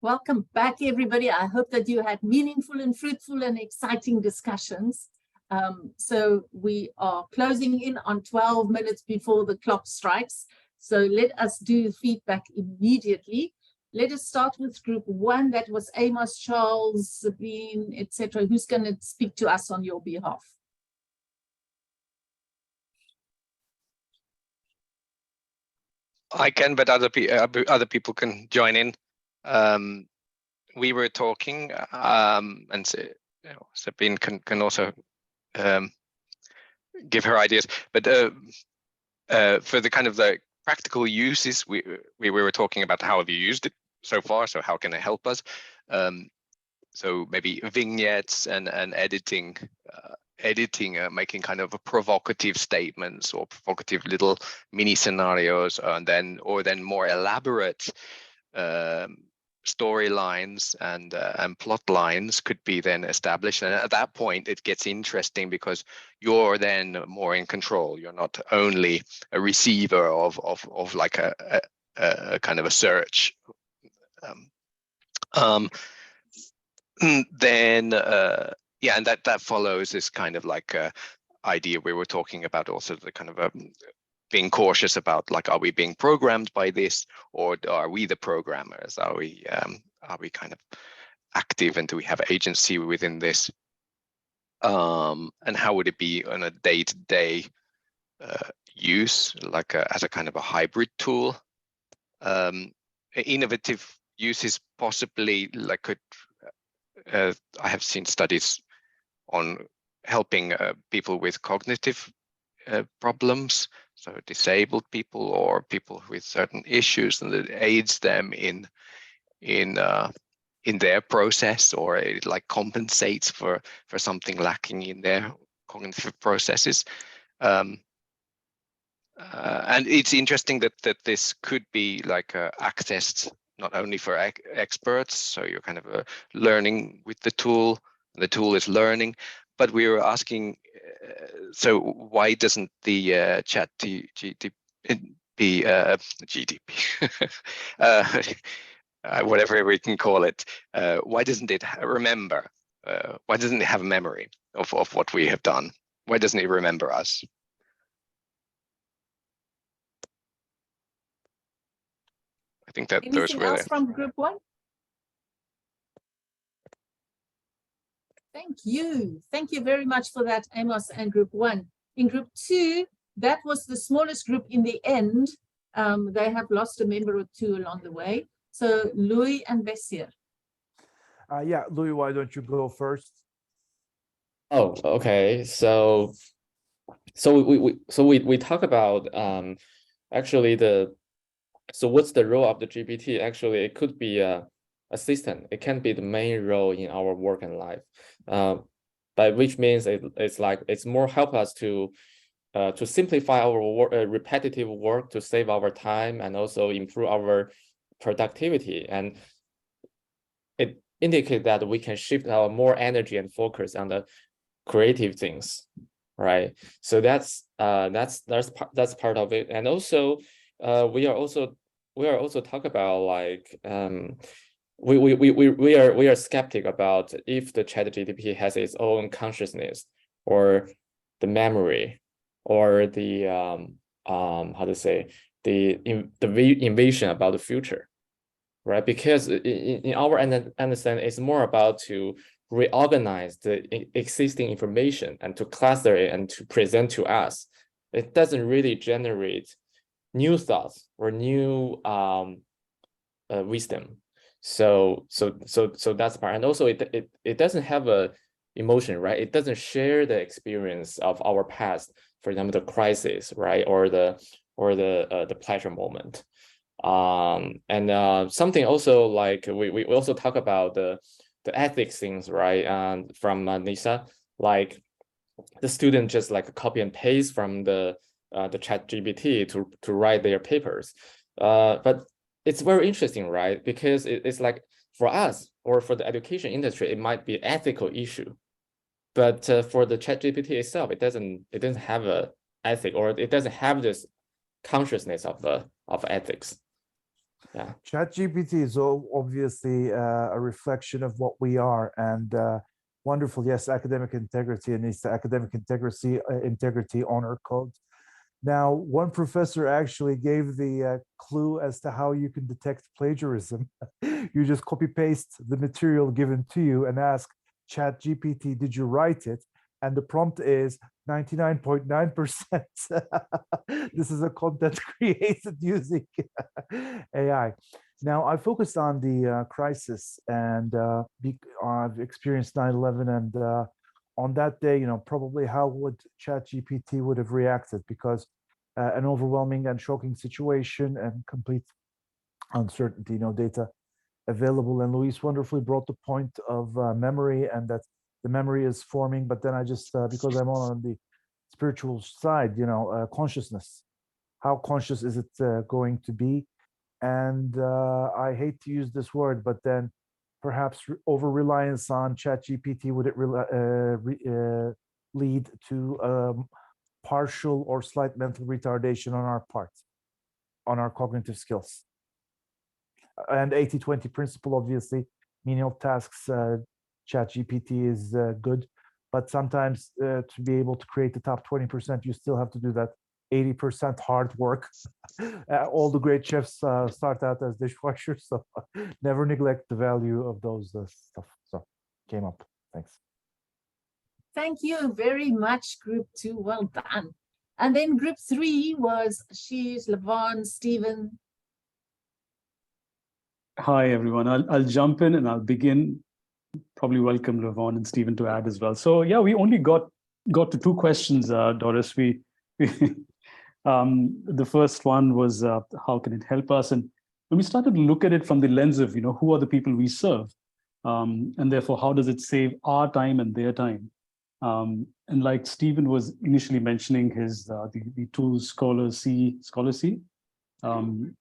Welcome back, everybody. I hope that you had meaningful and fruitful and exciting discussions. So we are closing in on 12 minutes before the clock strikes. So let us do feedback immediately. Let us start with group one. That was Amos, Charles, Sabine, etc. Who's going to speak to us on your behalf? I can, but other people can join in. We were talking, and Sabine can also give her ideas. But for the kind of the practical uses, we were talking about how have you used it so far. So how can it help us? So maybe vignettes and editing. Making kind of a provocative statements or provocative little mini scenarios, and then more elaborate storylines and plot lines could be then established. And at that point, it gets interesting because you're then more in control. You're not only a receiver of like a kind of a search. Yeah, and that follows this kind of like idea we were talking about, also the kind of being cautious about, like, are we being programmed by this, or are we the programmers? Are we kind of active, and do we have agency within this? And how would it be on a day-to-day use, like as a kind of a hybrid tool? Innovative uses possibly, like I have seen studies on helping people with cognitive problems, so disabled people or people with certain issues, and it aids them in their process, or it like compensates for something lacking in their cognitive processes. And it's interesting that this could be like accessed not only for experts, so you're kind of learning with the tool is learning, but we were asking, so why doesn't the chat GDP, whatever we can call it, why doesn't it remember? Why doesn't it have a memory of what we have done? Why doesn't it remember us? I think that Anything else from group one? Thank you. Thank you very much for that, Amos and group one. In group two, that was the smallest group in the end. They have lost a member or two along the way. So Louis and Bessir. Yeah, Louis, why don't you go first? Oh, okay. So we talk about actually so what's the role of the GPT? Actually, it could be a assistant. It can be the main role in our work and life. By which means it's more help us to simplify our repetitive work, to save our time, and also improve our productivity. And it indicates that we can shift our more energy and focus on the creative things, right? So that's part of it. And also we are also talk about, like, we are skeptic about if the ChatGPT has its own consciousness, or the memory, or the how to say, the invasion about the future, right? Because in our understanding, it's more about to reorganize the existing information and to cluster it and to present to us. It doesn't really generate new thoughts or new wisdom. So that's part. And also it doesn't have a emotion, right? It doesn't share the experience of our past, for example, the crisis, right, or the pleasure moment. And something also, like we also talk about the ethics things, right? And from Nisa, like the student just like copy and paste from the ChatGPT to write their papers, but it's very interesting, right? Because it's like, for us or for the education industry, it might be an ethical issue, but for the ChatGPT itself, it doesn't have a ethic, or it doesn't have this consciousness of ethics. Yeah. ChatGPT is obviously a reflection of what we are, and wonderful. Yes, academic integrity, and it's the academic integrity honor code. Now, one professor actually gave the clue as to how you can detect plagiarism. You just copy paste the material given to you and ask ChatGPT, did you write it? And the prompt is 99.9%. This is a content created using AI. Now, I focused on the crisis, and I've experienced 9/11, and on that day, probably how would ChatGPT would have reacted, because an overwhelming and shocking situation and complete uncertainty, no data available. And Luis wonderfully brought the point of memory, and that the memory is forming. But then I just, because I'm on the spiritual side, consciousness. How conscious is it going to be? And I hate to use this word, but then perhaps over reliance on ChatGPT, would it lead to partial or slight mental retardation on our part, on our cognitive skills? And 80-20 principle, obviously, menial tasks, ChatGPT is good, but sometimes to be able to create the top 20%, you still have to do that 80% hard work. All the great chefs start out as dishwashers, so never neglect the value of those stuff. So came up. Thanks. Thank you very much, Group 2. Well done. And then Group 3 was Ashish, Levon, Stephen. Hi, everyone. I'll jump in and I'll begin. Probably welcome Levon and Stephen to add as well. So yeah, we only got to two questions, Doris. The first one was how can it help us? And when we started to look at it from the lens of who are the people we serve, and therefore how does it save our time and their time? And like Stephen was initially mentioning, his the tool Scholar C,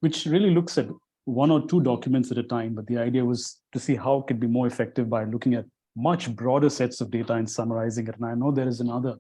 which really looks at one or two documents at a time, but the idea was to see how it could be more effective by looking at much broader sets of data and summarizing it. And I know there is another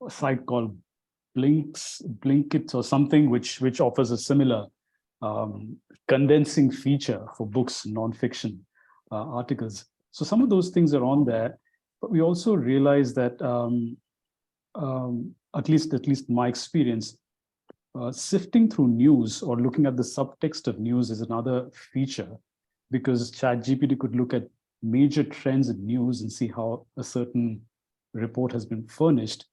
site called Blinkit or something, which offers a similar condensing feature for books, nonfiction articles. So some of those things are on there, but we also realize that at least my experience, sifting through news or looking at the subtext of news is another feature, because ChatGPT could look at major trends in news and see how a certain report has been furnished.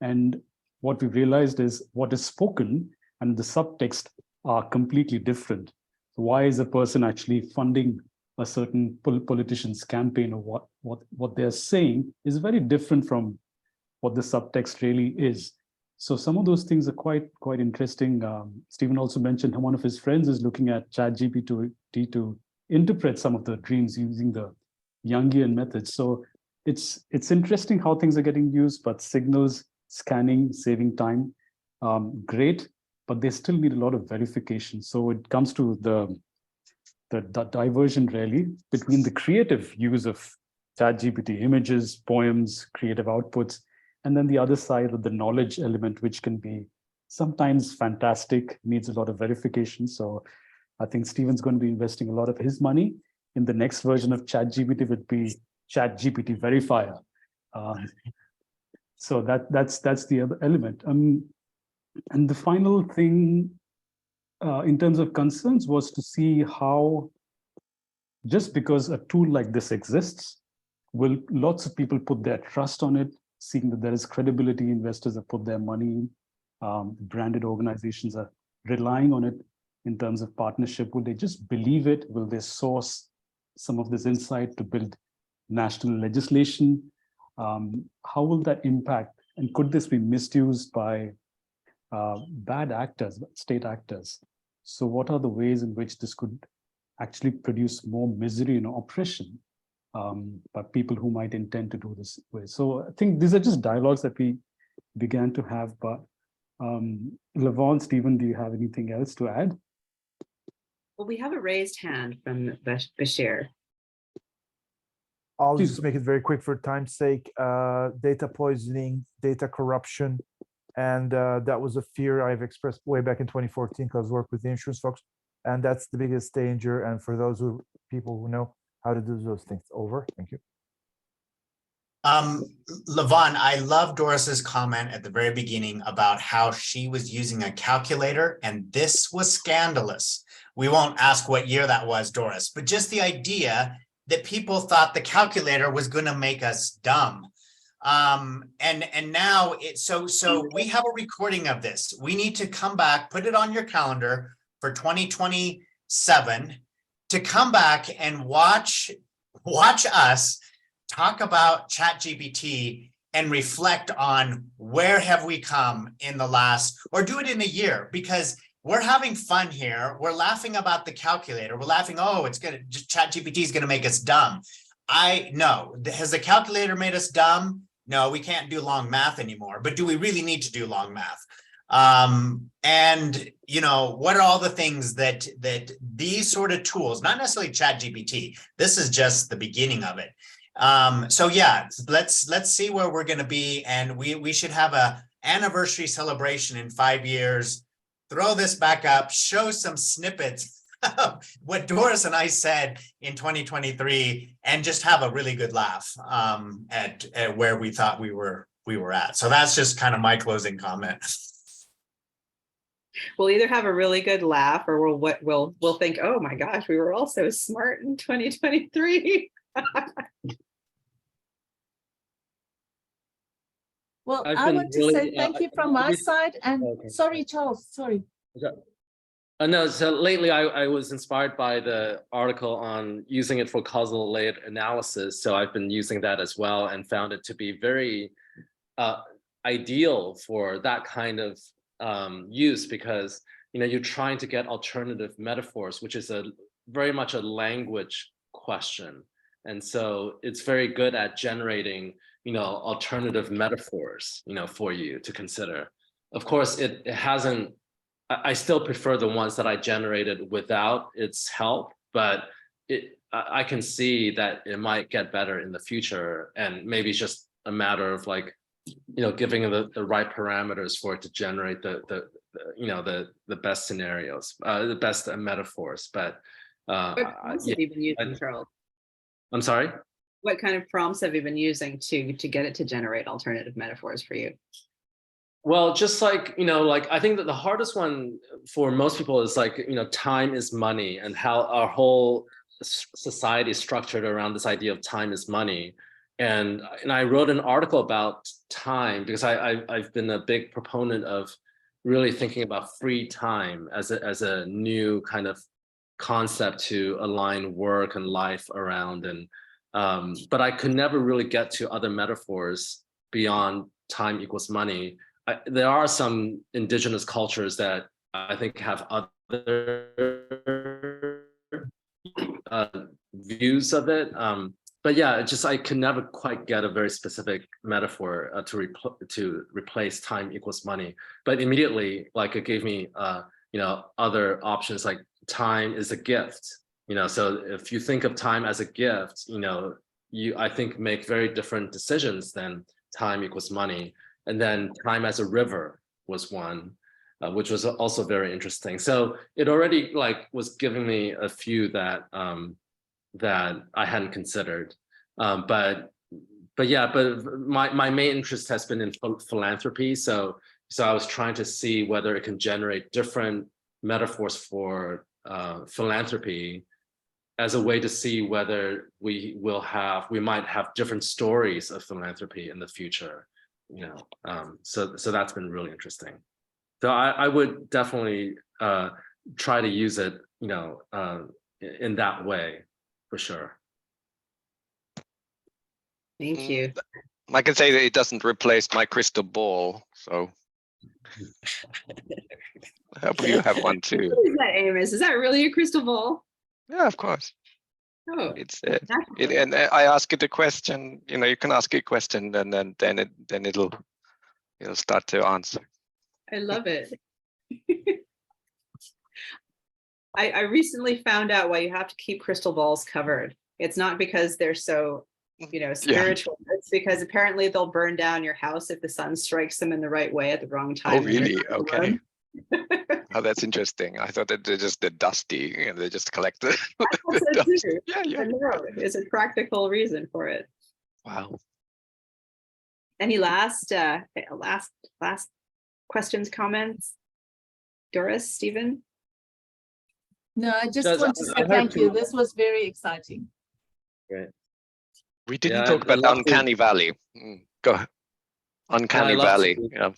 And what we've realized is what is spoken and the subtext are completely different. So why is a person actually funding a certain politician's campaign, or what they're saying is very different from what the subtext really is. So some of those things are quite interesting. Stephen also mentioned one of his friends is looking at ChatGPT to interpret some of the dreams using the Jungian methods. So it's interesting how things are getting used, but signals, scanning, saving time, great, but they still need a lot of verification. So it comes to the diversion really between the creative use of ChatGPT, images, poems, creative outputs, and then the other side of the knowledge element, which can be sometimes fantastic, needs a lot of verification. So I think Stephen's going to be investing a lot of his money in the next version of ChatGPT, would be ChatGPT Verifier. So that's the other element. And the final thing in terms of concerns was to see how, just because a tool like this exists, will lots of people put their trust on it, seeing that there is credibility, investors have put their money in, branded organizations are relying on it in terms of partnership. Will they just believe it? Will they source some of this insight to build national legislation? How will that impact? And could this be misused by bad actors, state actors? So what are the ways in which this could actually produce more misery and oppression by people who might intend to do this way? So I think these are just dialogues that we began to have. But Levon, Stephen, do you have anything else to add? Well, we have a raised hand from Bashir. I'll just make it very quick for time's sake. Data poisoning, data corruption, and that was a fear I've expressed way back in 2014 because I worked with the insurance folks. And that's the biggest danger. And for those people who know how to do those things. Over. Thank you. Levon, I love Doris's comment at the very beginning about how she was using a calculator, and this was scandalous. We won't ask what year that was, Doris, but just the idea that people thought the calculator was going to make us dumb. And now so we have a recording of this. We need to come back, put it on your calendar for 2027 to come back and watch us talk about ChatGPT and reflect on where have we come in the last, or do it in a year, because we're having fun here. We're laughing about the calculator. We're laughing, oh, it's gonna, ChatGPT is gonna make us dumb. I know, has the calculator made us dumb? No, we can't do long math anymore, but do we really need to do long math? And you know, what are all the things that these sort of tools, not necessarily ChatGPT, this is just the beginning of it. So yeah, let's see where we're going to be, and we should have a anniversary celebration in 5 years. Throw this back up, show some snippets of what Doris and I said in 2023, and just have a really good laugh at where we thought we were at. So that's just kind of my closing comment. We'll either have a really good laugh, or we'll think, oh my gosh, we were all so smart in 2023. Well, I've I been want to really, say thank you from my side. And Okay. sorry, Charles, sorry. No, so lately I was inspired by the article on using it for causal layered analysis. So I've been using that as well and found it to be very ideal for that kind of use, because you're trying to get alternative metaphors, which is very much a language question. And so it's very good at generating alternative metaphors, for you to consider. Of course, it hasn't, I still prefer the ones that I generated without its help, but I can see that it might get better in the future, and maybe it's just a matter of giving the right parameters for it to generate the best scenarios, the best metaphors. But What prompts have you been using, Charles? I'm sorry? What kind of prompts have you been using to get it to generate alternative metaphors for you? Well, just I think that the hardest one for most people is time is money, and how our whole society is structured around this idea of time is money. And I wrote an article about time because I've been a big proponent of really thinking about free time as a new kind of concept to align work and life around. And but I could never really get to other metaphors beyond time equals money. There are some indigenous cultures that I think have other views of it. But yeah, I could never quite get a very specific metaphor to replace time equals money. But immediately, it gave me other options, like time is a gift. So if you think of time as a gift, you I think make very different decisions than time equals money. And then time as a river was one, which was also very interesting. So it already was giving me a few that that I hadn't considered. But my main interest has been in philanthropy. So I was trying to see whether it can generate different metaphors for philanthropy as a way to see whether we might have different stories of philanthropy in the future. So that's been really interesting. So I would definitely try to use it, in that way, for sure. Thank you. I can say that it doesn't replace my crystal ball, so I hope you have one too. What is that, Amos? Is that really a crystal ball? Yeah, of course. Oh, It's and I ask it a question. You can ask it a question, and then it'll start to answer. I love it. I recently found out why you have to keep crystal balls covered. It's not because they're so spiritual. Yeah. It's because apparently they'll burn down your house if the sun strikes them in the right way at the wrong time. Oh, really? Okay. Oh, that's interesting. I thought that they're just the dusty, and they just collect the, I the thought so dust. too. Yeah, yeah. But no, there's a practical reason for it. Wow. Any last questions, comments? Doris, Stephen? No, I just Does- want to I say have thank you. to- This was very exciting. Great. We didn't Yeah, talk I'd about the love to- uncanny valley. Go ahead. Uncanny love valley. to- Yeah,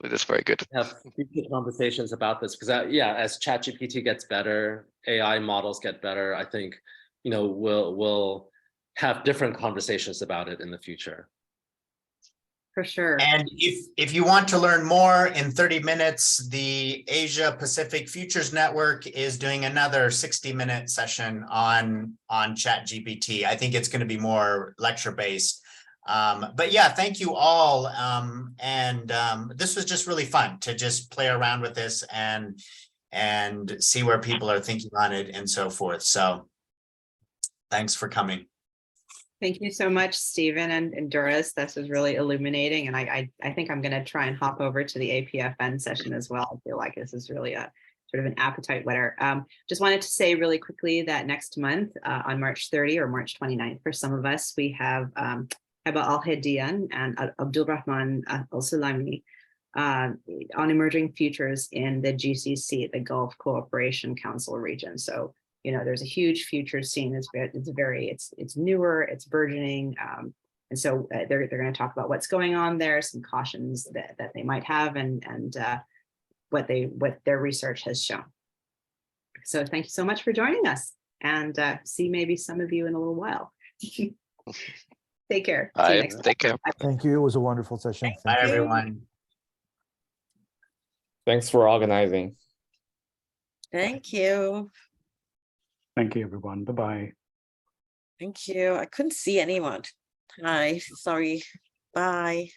it is very good. Have future conversations about this because yeah, as ChatGPT gets better, AI models get better, I think, you know, we'll have different conversations about it in the future. For sure. And if you want to learn more in 30 minutes, the Asia Pacific Futures Network is doing another 60-minute session on ChatGPT. I think it's going to be more lecture-based. But yeah, thank you all. This was just really fun to just play around with this and see where people are thinking on it and so forth. So thanks for coming. Thank you so much, Stephen and Doris. This is really illuminating. And I think I'm going to try and hop over to the APFN session as well. I feel like this is really a sort of an appetite whetter. Just wanted to say really quickly that next month on March 30 or March 29th, for some of us, we have Heba Al-Hedian and Abdulrahman Al-Sulami on emerging futures in the GCC, the Gulf Cooperation Council region. So, you know, there's a huge future scene. It's newer, it's burgeoning. And so they're going to talk about what's going on there, some cautions that they might have and what their research has shown. So thank you so much for joining us, and see maybe some of you in a little while. Take care. See you next time. Take care. Thank you. It was a wonderful session. Bye, Thank you. everyone. Thanks for organizing. Thank you. Thank you, everyone. Bye-bye. Thank you. I couldn't see anyone. Hi, sorry. Bye.